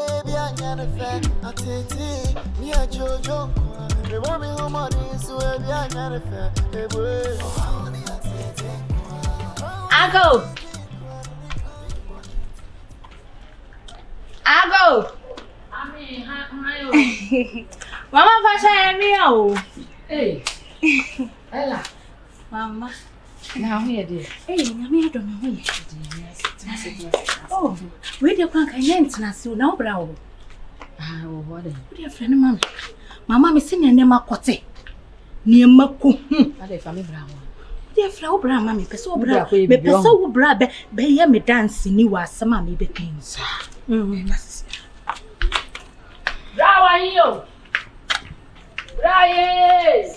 baby, I can't affect. I take it, me a Jojo. Me want me home on this, so baby, I can't affect. I go. I mean, hi. Mama, Pasha, me oh. Hey, Ella, Mama. Now here, dear. Hey, I don't know. Oh, where the punk I ain't so now, brow. Ah, what a dear friend, Mamma. Mamma is singing near Macote. Near Macu, are they family brown? Dear Flower Brown, Mammy, Peso Bra, Peso Bra, Bay, me dancing, you are some mammy beckons. How are you? Brian!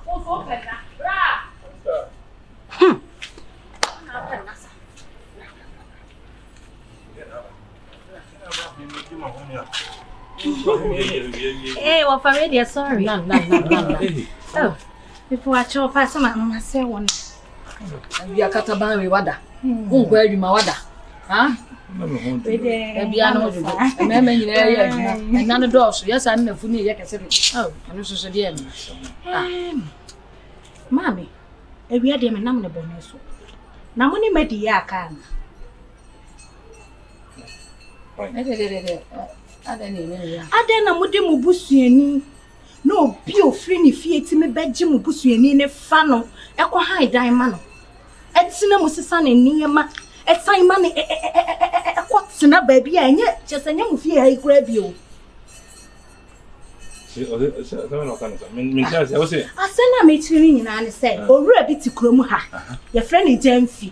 Open that. Hey, what for radio? Sorry. No. Oh, before I chop past my say one. We are Cataban with Wada. Where you, my Wada? Huh? Biano, and then and none of those. Yes, I'm a funny. Oh, I'm so dear. Mammy, a weird damn number bonus. Now, when you met the yakan, I don't know what they will boost you. No, pure free feet me bed Jim boost you in a funnel. Echo high diamond. At cinema, son in Niama. At sign money, what's in a baby, and yet just a young fear I grab you. I said, I made you and said, oh, rabbit to Cromoha, your friend Gyamfi.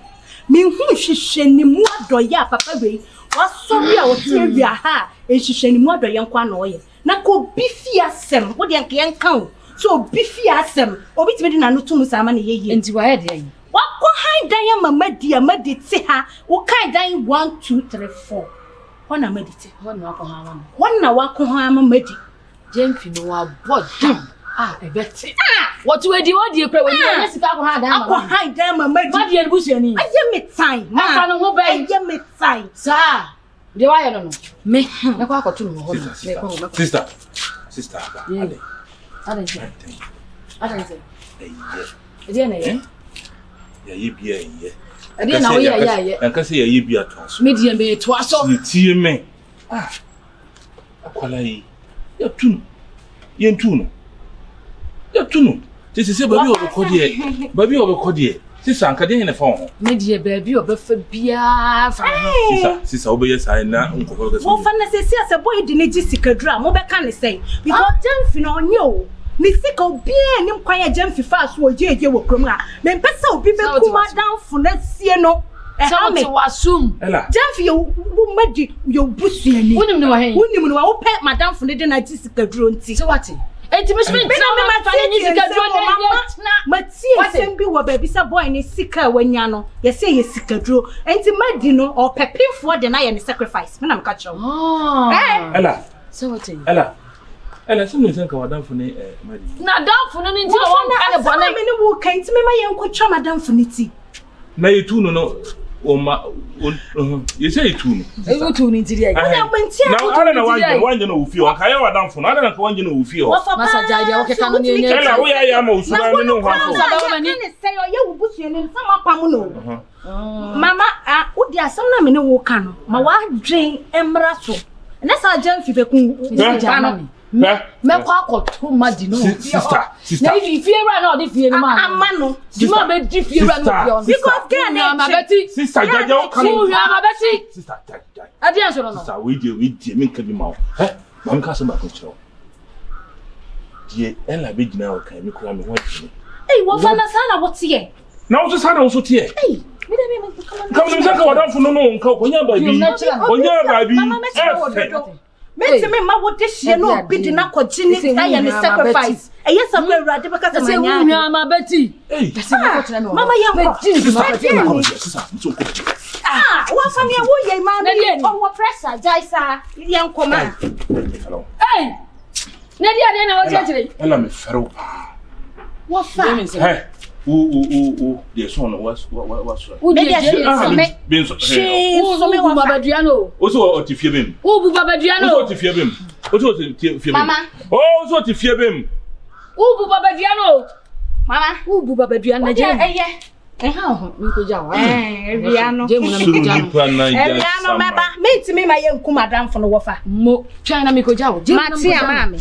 Mean who she send more do ya, Papa Bay. What's so real, tear your hair, and she send more do young one oil. Now go beefy as them, what you can count. So beefy as them, or between an utumus amani into a head. What high diamond, my dear, meditate her, what kind dying 1, 2, 3, 4. One I meditate, one I walk on medi. Gyamfi no a body. I bet. What do you want? You pray when you sit down high diamond, my dear Busiani. I am it time. I don't know, I am it time. Sir, do I don't know? Me, I walk to sister. I don't say. Yeah, you be a year. I didn't know, yeah. I can say you be a toss. Medium be twice. You tear me. Ah, a quality. You're two. You're two. This is a baby of a cordier. Baby of a cordier. Sister, I'm in the phone. Maybe a baby of a beer. Sister, obey us. I now. What fun as a boy didn't Jessica drum. What can I say? Because Gyamfi on you. Missiko be an inquire Gyamfi fast for JJ will come out. Then Peso be down for next year. No, to assume. Gyamfi, you made your bussy. Wouldn't know pet Madame for the dinner Jessica drone. So what? Intimate, Matia be what baby boy and is sicker when Yano. You say you sicker drew. Intimate dinner or peppy for the night and sacrifice. When I'm catching. Oh, Ella. So what? Ella, something think about that for me, Maddie. Not down for an entire one kind of one. Who came to me, my uncle Chama down for Nitty. Now you two no. You say two. You two into the now I don't know why you know feel. I am down for another one you know feel. What's a massage? Okay, can you tell where I am also? I don't know how to say you will see in some pamuno. Mama, would there some name in a walk? My wife drain embrasso. And that's our Gyamfi Beku. Me kwa too much no sister na if fear na the fear man amano you ma be di fear na because can na Betty sister jaja o kan na Betty sister jaja adi answer no sister we dey me kan bi ma eh ma nka so ba ko chiro die ela be gina o kan mi kura me ho di eh wo fa na sana what here na wo sana wo so tie eh come on nka wa dan fu no nka konya ba bi Mete me ma what this year no be na kwagini I am sacrifice. Yes I'm going to because of my Betty. Mama yanko. Ah, what for me wo ye ma me what pressure jaisa yanko ma. Hey. Na dia na wo chechire. Ela me fero pa. What fa? Hey. the son was Who did you say? Babaduano. Also, to fear him. Who Babaduano? To fear him. Also, to fear him. Mama. Oh, so to fear him. Who Babaduano? Mama. Who Babaduano? Eh, how? We could jaw. Riano. Riano, Mama. Mate me my young Kumadam from the wafer. Mo China Miko Jaw. Matia, mammy.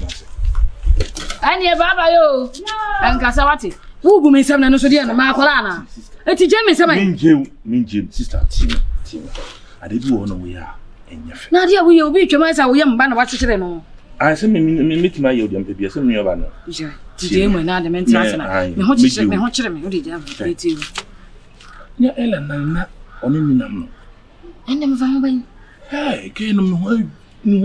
I near Baba yo. And Casawati. Who may some no so and Marcolana. It's Jamie some mean Jim, sister, Tim. I did you know we are. Now, dear, we will be to myself. We am banner what you know. I send me meet my young baby, some new banner. Jim and not the mental. I watch me, watch me. What did you? Yeah, Ellen, I'm not on any number. And I'm fine. Hey, came on.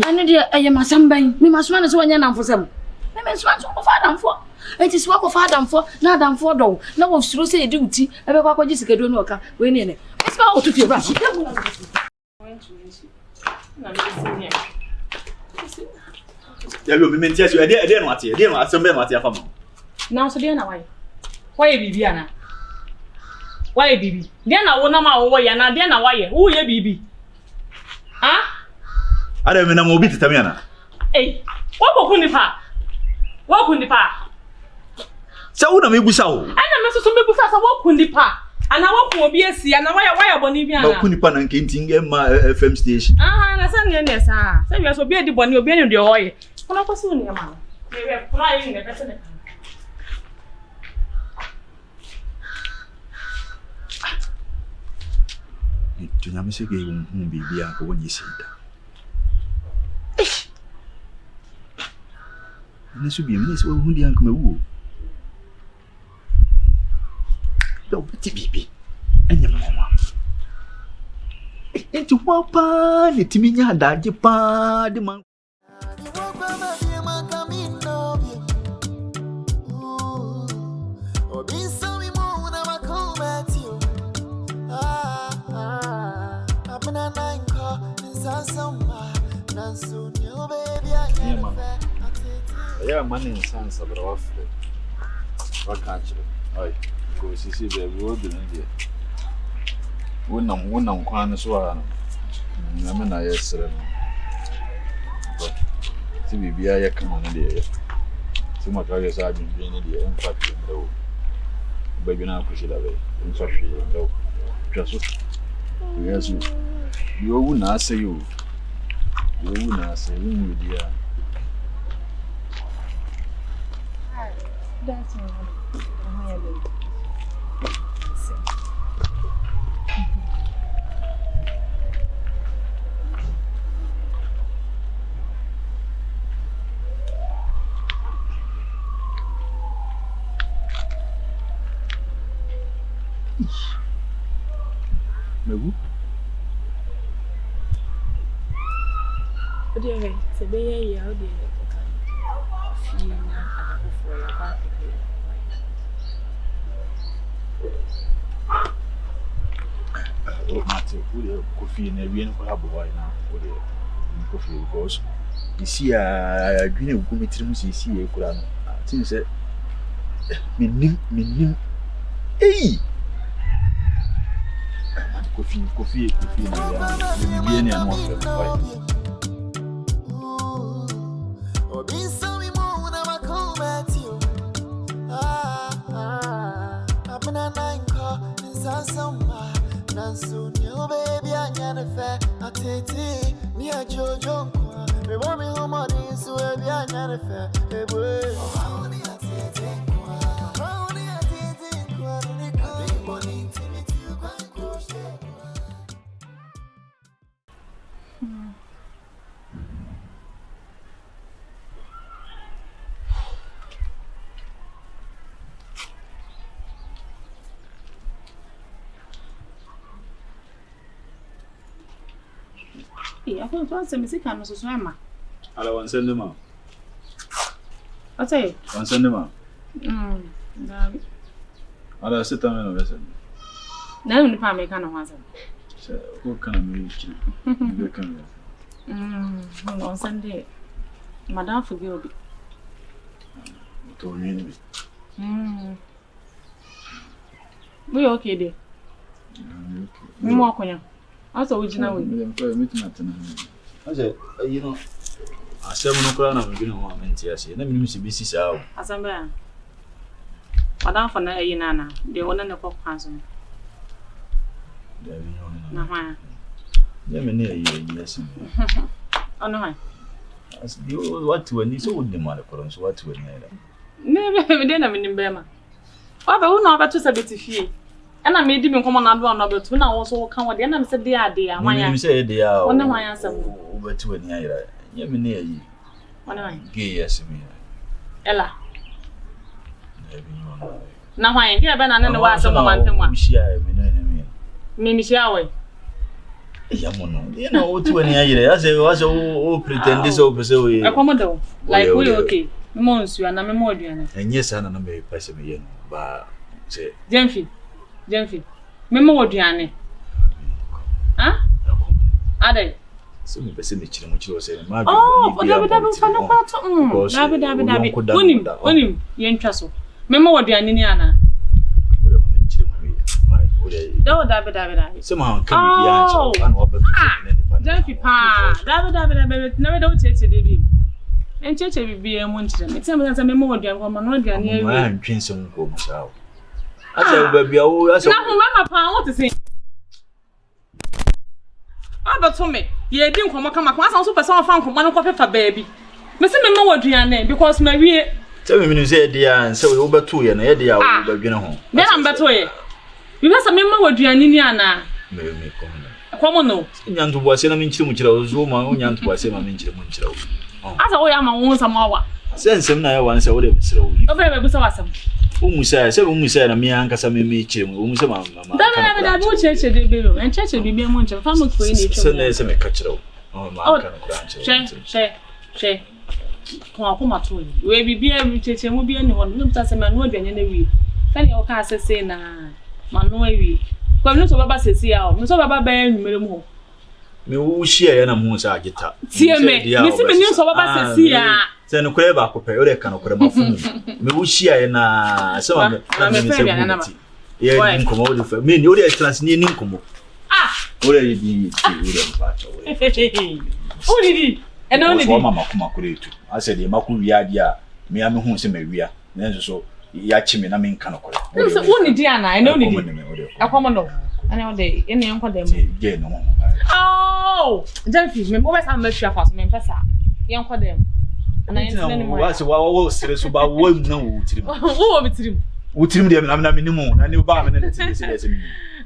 I know I am a sunbane. We must run as one young for some. I mean, swans of Adam for. It is work of Adam for, not Adam for though. No of Strussy duty. Ever what Jessica don't know. When in it. It's about to feel rough. You mean yes, you didn't want to. You didn't want somebody what you have. Now, so dear, why Vivian? Why Bibi? Then I will not know why and then why. Who ye Bibi? Ah? I don't mean I'm going to Tamiana. Hey, what will Kunipa? What Kunipa? So, what am I busao? And I'm also some people fast walk Kunipa. And I walk will be a sea and why Bonivian. No Kunipan and Kinting my FM station. Ah, and I said, yes, sir. So you also be the one you'll be in the oil. When I was soon, your man. They were flying the president. To Yamasa gave him be when you said that. And this would be a miss who the uncle woo. Don't be and your mamma. Into one pan, it's me, that Japan, the man. Yeah, money and sons of our friend. What country? Oh, go see the road in India. One on Quan Swan. I mean, I yesterday. But see, we are come on India. So much I guess I've been being India in fact, though. Baby now, push it away. In fact, though. Just yes, you wouldn't answer you. You wouldn't answer you, dear. That's all. Maybe. But anyway, it's a baby. How do you feel for your back? Oh, Matthew, who coffee in a real boy now? Coffee because you see, I agree with Gumitrim, you see a Kuran. Since it meaning, hey, coffee, and Nansu, new baby, I can't affect a titty. Me a Jojo, remember me home on this, so I can't affect a boy. Only a titty, only a titty, money to me to quite close. I don't want to miss a swimmer. I don't want to send them out. I'll tell you. I'll send them out. I'll sit down and listen. Now, the family can't answer. Who can you come On Sunday, Madame forgive me. to me? We okay there. Me mo akonya. Asa we gina we. I said, you know, I said no crown of you know ase. Na me si bisi sa o. Asamba. Wadan for na nana. De wona ne kokwanso. Na ha. Ya me ne yes. Ono ha. As you what when you so would the man for so what when na. Me de na me nimbe ma. Wa ba wo na ba to sabeti fie. Ana me di me nkomo na do na betu na wo so kan wo de na me se de ade a hwan ya. Me se de a. Wona hwan ya sam. Wo betu ani ayira. Ya me ne ayi. Wona hwan. Ge yes me. Ela. Na hwan ya ge be na ne wa asem mantemwa. Me shia me ne. Me shia we. Ya mono. You know what when ayira. I say was o pretend so be say we. Akomodo. Like we okay. Me mo nsu ana me mo aduane. Enye sana na me pese me ye no. Ba say Gyamfi. Me mo aduane. Ha? Ade. So me pese me chire mo chire o say ma aduane. Oh, dabi fa no kwato. Dabi. Onim ye ntwa so. Me mo aduane ni ana. O de ma chire mo ye. Mai, o de. Dabi. Se ma kan bi bia nche. Ana oba tu se ne pa. Gyamfi pa. Dabi. Na me do cheche de bi. Encheche bibie mo ntire. Me tell me say me mo aduane ko ma no aduane e wi. Ma ntwinse nko mo sa o. Asa ba bia o asa. Na ho mama pa what say. Aba to me. Ye di nkomo kama kwa asa so person fa nkomo no kopefa baabi. Me say me ma waduane because ma wie. Tell me say dia say we obeto ye na ye dia o ba dwene ho. Me na mbeto ye. Because me ma waduane ni ana. Me komo. Komo no. Nyanto bo ase na me nchire mu kira o zo ma o nyanto bo ase ma me nchire mu nkira o. Asa wo ya ma wo nsam awa. Sensem na ye wan say wo de mesire o. Obe be busa wasam. Umusa say umusa na me ankasa me chire mu umusa ma. Dabi wo cheche de be lo. En cheche bibie mo nche fa mo ko ni chire. Se na se me ka chire o. Oh ma kan ko an chire. She. Ko akoma to yi. We bibie mi cheche mu bie ni ho. No busa se ma no aduane na wi. Fa ni o ka asese na ma no awi. Ko no so baba sesi a o. No so baba ba enumere mu ho. Me wo shia ya na mu sa agita. Tie me. Mi si me ni so baba sesi a. Se no kwere ba kopɛ o de ka no kwere ma funu. Me wo shia ya na se ma na me se mu. Ye ni nkomo o de fa. Me ni o de trans ni nkomo. O de di o de ba cho. O di. E no ni di. O mama kuma kure tu. Ase de maku wia dia me ya me hu se me wia. Na so ya chi me na me nka no kwere. So o ni di ana, e no ni di. Akomo no. Ana o de ene enko dem. Je no. Oh, Gyamfi, me always have make fast me pesa. Yenko dem. Ana yen ni mo. Wa se wa wo sere so ba wo na wo tirim. Wo bitirim. Wo tirim de na me ni mu na ni ba me na tirim se me.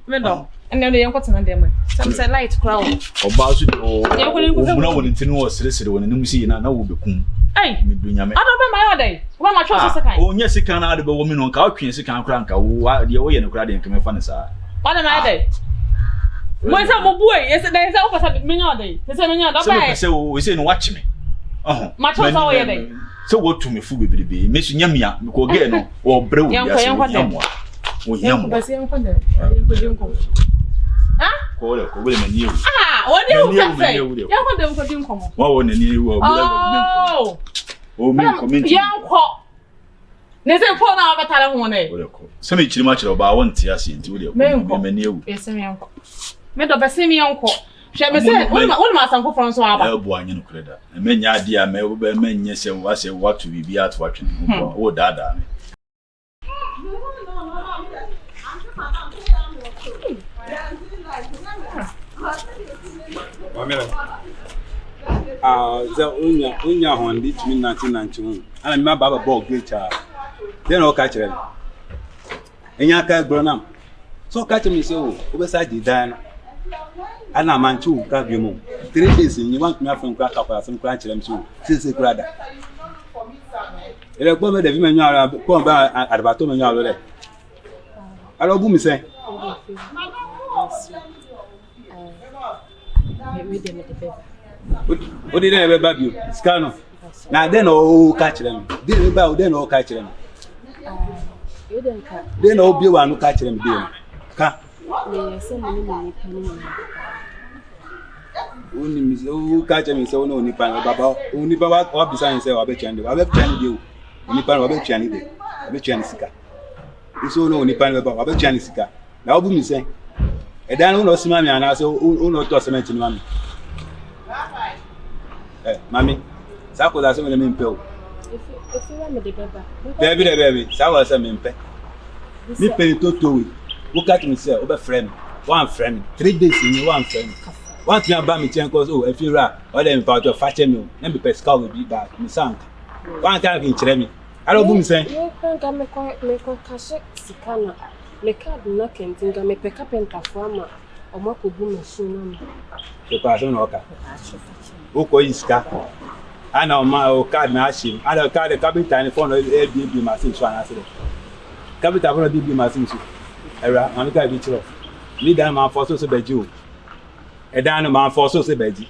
Me do. Ene de yenko tena dem. Some say light crown. Oba so de o. Wo na wo ntini wo sere sere wo na mu si na wo bekum. Ei. Me do nyame. Ado be my odai. Wo ma cho so kan. O nya sika na ade be wo mi no nka o twen sika kra nka wo de wo ye no kra de nka me fa ne sa. What am I dey? Mo say mo buey, yes dey say o pasa me nya dey. Say me nya do ba. Say we say no watch me. Ma cho so ye dey. Say what to me fu bebrebe. Me so nyamia me ko ge no wo bre wo ya so nyamwa. Wo nyamwa. Ba say enko dey. Enko dey enko. Ah? Ko le ko be me ni ewu. Wo dey wo say. Enko dey enko dey enko mo. Wa wo ne ni ewu o be le me enko. O me enko me. Enko. Ne se fo na abatara ho ne. Wo le ko. Se me chiri ma chiri oba won ti ase nti wo le ko. Me ni ewu. Ese me enko. Me do bese me enko. Hwe me se won ma sanko fron so aba. E bo anyi no kreda. Me nya ade a me wo be me nye se wo ase what to be at what to do. Wo dada me. Za unya hondi timi 1991 ana mi baba ball greater then o ka kire enya ka gbronam so ka kire mi se o be sa di dan ana manchu ka bi mu 3 days ni want me afun kwa ka kwa sam kwa kire mi so se kura da ele gbo me de vi me nyu ara ko ba adbato me nyu alo le alo bu mi se o de na be ba bi scan na de no ka kire mi de be ba o de no ka kire mi de no bi wa no ka kire mi de ka me se mo ni mo ni pani o ni mi se o ka kire mi se o no ni pani baba o ni baba o bi san se o be chande o be chande de o ni pani o be chande de o be chande sika so no ni pan baba ba tua ni sika na obu mi sen e dan no si mami ana so no to cement ni mami mami sa ko da so me mpe o if you want me the baba baby sa wa sa me mpe mi pe to we wo catch me say obe friend one friend 3 days in one friend one thing about me chen cause if you ra all them about your fetch me na be pescal will be back me sank one time in chere me I don't boom say you can me ko cash sika na me card na kentinga me pick up enter forma o ma ko bu machine na e pa so no ka o ko iska ana o ma o card na ashim ana card capital ni phone ABB machine so ana say capital phone ABB machine so era am ka bi chiro ni dan ma for so beji o e dan ma for so beji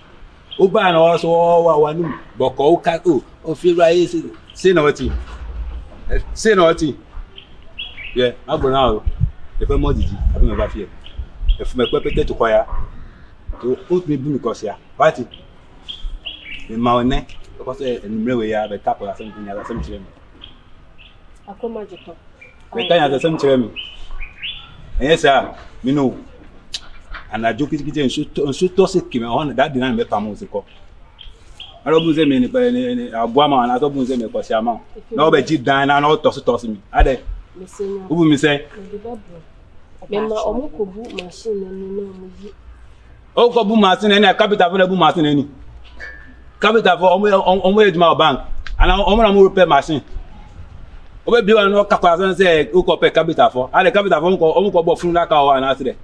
o ba na so wa nu boko o ka o fi ra yi say no what say no what yeah agbona if I'm more digi I don't ever fear if me pepete to choir to put me bu because ya what me ma one because enumre we ya be tap or something ya something me akoma jito me kan ya something me yes sir me know and I joke kiti nso to se ki me on that dinam me pam se ko aro bu ze me ni aboa ma na to bu ze me ko se ama na o be ji dan na o to se me ade ubu mi say Mema omoko bu machine ni no muyi. O ko bu machine ni capital for bu machine ni. Capital for omo ejuma bank. Ana omo na mo repair machine. O be bi wa no kakwa say o ko pay capital for. Ale capital for omo ko bo fun la ka o ana ase de.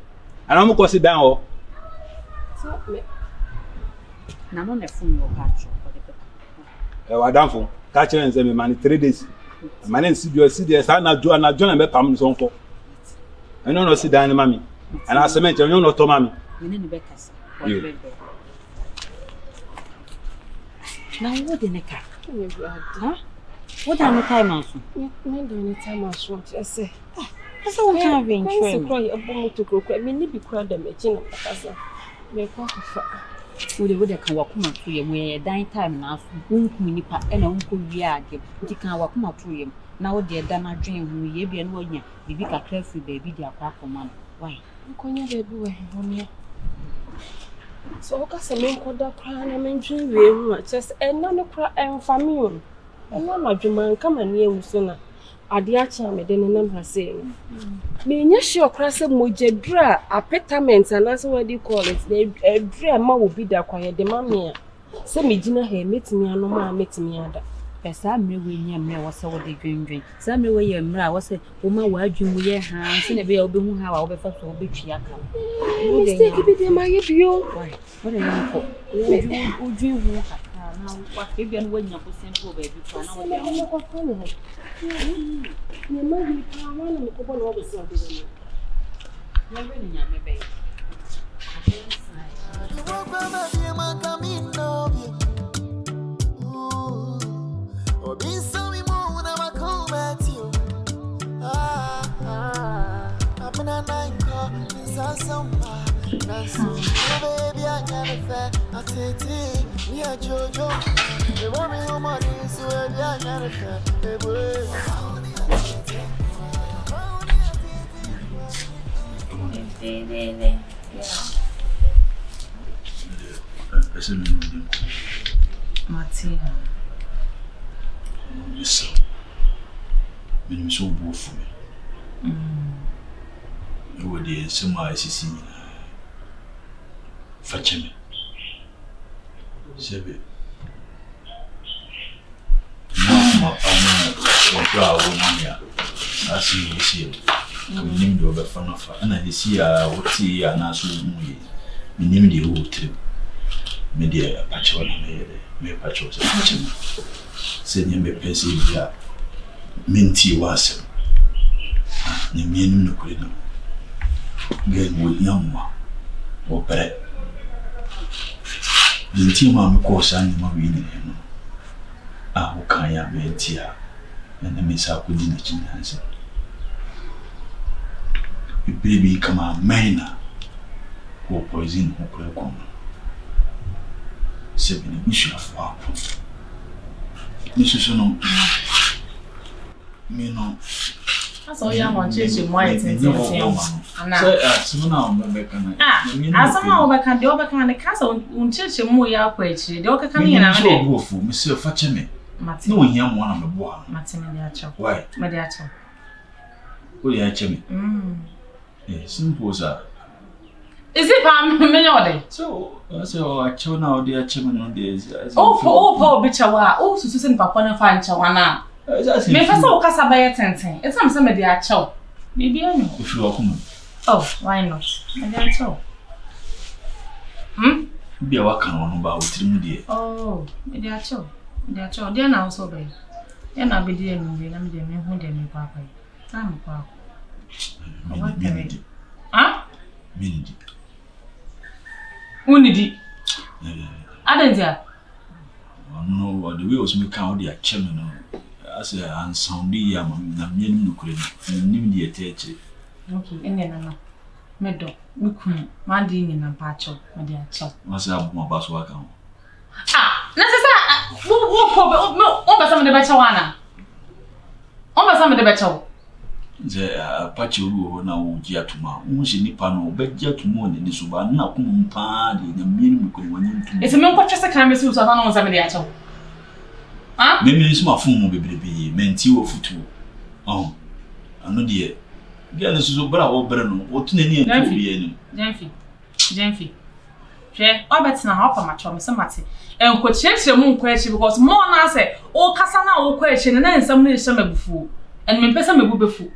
Ana omo ko sit down o. So me na no na fun yo ka cho for the paper. Wa dan fun. Ka chere nse me man 3 days. Man see the na jo na me pam so nko. I no sit down mami. And I cement you no to mami. We need be kasa. Now what the neka? Huh? What are the time also? Me do time also. Just say. That's what kind of interest. interest. Cry abomo to cry. Me ni bi cry dem e chi na kasa. Me kwa fa. We dey kan wakuma to yem we dan time na so wonkum nipa e na wonko wi ade. Nti kan wakuma to yem. Na wo de da na dwen hu ye bia na wonya bibi kakra fi baby dia kwa koma no why Nkonya baby we honia. So ka se me nkoda kra na me dwen we hu a just na no kra emfa me o. Na na dwuma nka mane ewuso na ade a cha me de ne number say. Me nya sure kra se mojedura apartment and so what do you call it? E dura ma wo bi da kwa ye de ma me a. Se me gina ha metimi anu ma metimi ada. Esa mre we nya mre wo se wo de dwendwen sa mre we ye mre a wo se wo ma wa adwum ye ha se na be obe hu ha wa wo be fa so obe twi aka wo de nya bi de ma ye bio why wo de nya ko udwin hu aka na wa ke bia no wanya ko sen ko baby fa na wo de nya ko ko ne ni ma bi pa wa na ko bo no be so de ni ya we nya me be Matia. Yes. When so both me. You were the same as you see. Fetch me. Sebe. No, what you are woman. I see you see. We named over fun of her, and I see what tea and I saw me. We named the whole trip. Media patch on me patch was a patch. Send me pensive minty was. The meaning no could know. Get with young ma or bad. The team I'm course and my reading him. Ah, who can ya be a tear? And the miss out within the chin answer. You baby come out minor who poison who could come. 7 issue of our Mrs. No, me no, That's all you want to say. Why it's in Anna. Simona, Rebecca. As somehow I can do back on the castle, church more ya quaich. The other coming in and go for Monsieur Fatcheme. No, young one on the boy. Matimadiacho. Why? Mediacho. Oh, yeah, Chimney. Simple, sir. Is it Pam Melody? So I show now, dear Chimney on days. Oh, poor Bichawa. Oh, Susan Papa and Fine Chawana. Me first of Casabaya Tenting. It's somebody I chow. Maybe I know. If you are coming. Oh, why not? Mediacho. Be a worker on about 3 dear. Oh, Mediacho. Mediacho. Dear now, so bad. Then I'll be dear me, I'm the man who did me, Papa. I'm Papa. What can I do? Ah? Mindy. Unity. I don't know. No, what the wheels make out their chairman. As a unsoundy yam, Namian Nuclear, Nimdi attached. Okay, and then Meadow, Mukun, Manding and Pacho, my dear chap. Must have more bus work on. Ah, necessary. Over some of the Bachawana. Over some of the Bacho. The Pacho now, Giatuma, Mushi Nipano, but Giatumon in the Suba, Nakum Pad in the minimum. It's a milk just a canvas who's on some of the Acho. Ah, maybe it's my phone will be mentio futu. Oh, I know dear. Girl is so bra or brano, what any Gyamfi. Share, I bet now half of my chum, somebody. And could change the moon question because more now say, oh, Cassana will question and then somebody summer before. And me person me before.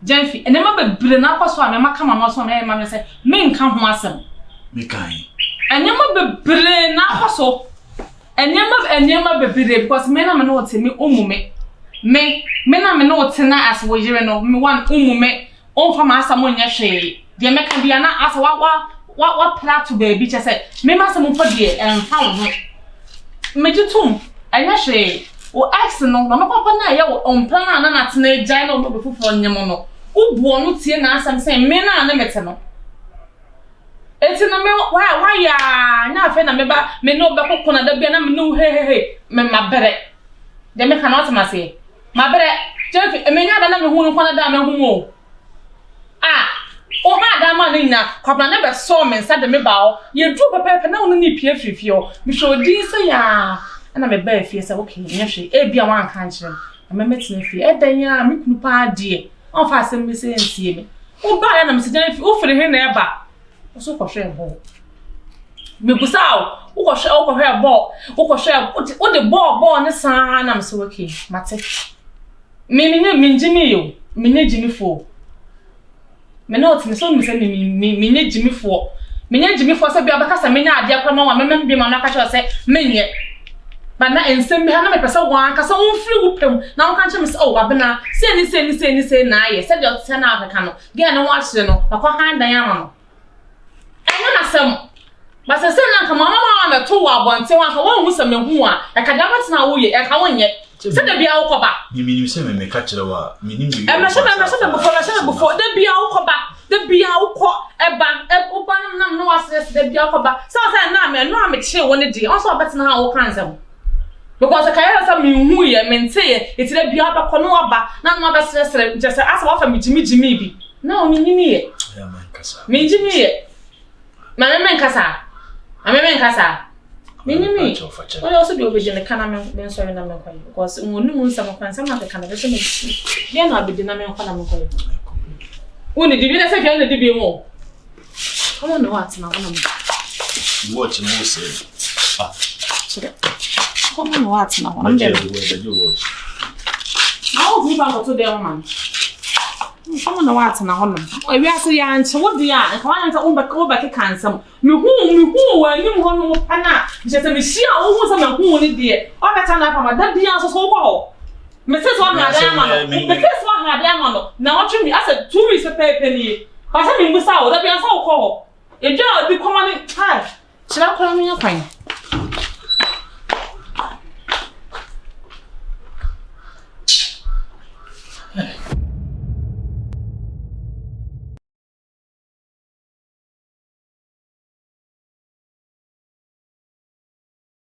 Gyamfi, and never be brilliant up swam, and my come on, my mamma say, men come wasm. Me kind. And never be brilliant up so. And never be because men are not to me, umume. Me, men are not to as we no, me one umume, on from us someone yashay. The American be an ass what plat to baby, just said, me must move for dear and found me. Major tomb, and yashay, or accident, no papa, yo, on plan and at nay, Jino before for Yamono. Who won't see an answer saying, men are nemetano. It's in the middle. Why, ya? Now, friend, I may know back on the Benham, no, hey, my better. They make an automacy say, my better, Gyamfi, I may not know who one of them who. Ah, oh, Madame, Cobra never saw me inside the mibao. You drew a paper, no need peer free fuel. We show this, ya. And I'm a bear face, okay, yes, a be a one country. I'm a meeting fee, a day, ya, make no dear. I'll fasten me saying, see me. Oh, buy and I'm sitting for the hen ever. So for share ball. Me busao, who share over her ball, who share what the ball on the sun. I'm so okay, Mate. Me Jimmy, you, me Jimmy for. Me not in the song, me Jimmy for. Me Jimmy for said, because I mean, I dear Cramo, I remember my Nakacha say, me. But now in some Hannah person one, because I flew him. Now can't you miss? Oh, Abena, say, nay, said your 10 out of the canoe. Get no watch, you know, I can't hand Diana. I know some, but I said, come on, I'm a 2 hour, so I won't miss a man who are. I can't have now, we are coming yet. Said there be our coba. You mean you say me catch the war, meaning you. I'm before, there be our coba, there be our cock, a bank, a open, no access, there be our coba. So I said, no, I'm a chill one day, also better now all kinds of. Because I can't have me who you mean say it's the be up a conoba, none of us just ask what me Jimmy. No, me, me, Jimmy. My man Casa. I'm a man Casa. Me. What also do with the Canam been sorry, because when some of some of the Canadian, then I'll be the name of Canam. Only did you say you're the DB more? Come on, what's now? Watch and say. Come on, what's now? I'm there. I'll move out to the woman. Come on, what's now? We are saying, so what the are, and clients are over cancer. Me who, and you want to Anna. Just a machine, almost a man who need dear. All that time, that the answer so well. Mrs. One had Diamond, the first one had Diamond. Now, Jimmy, I said 2 weeks of pay penny. But I mean, without that, be a so call. If you are becoming high, shall I call me a fine?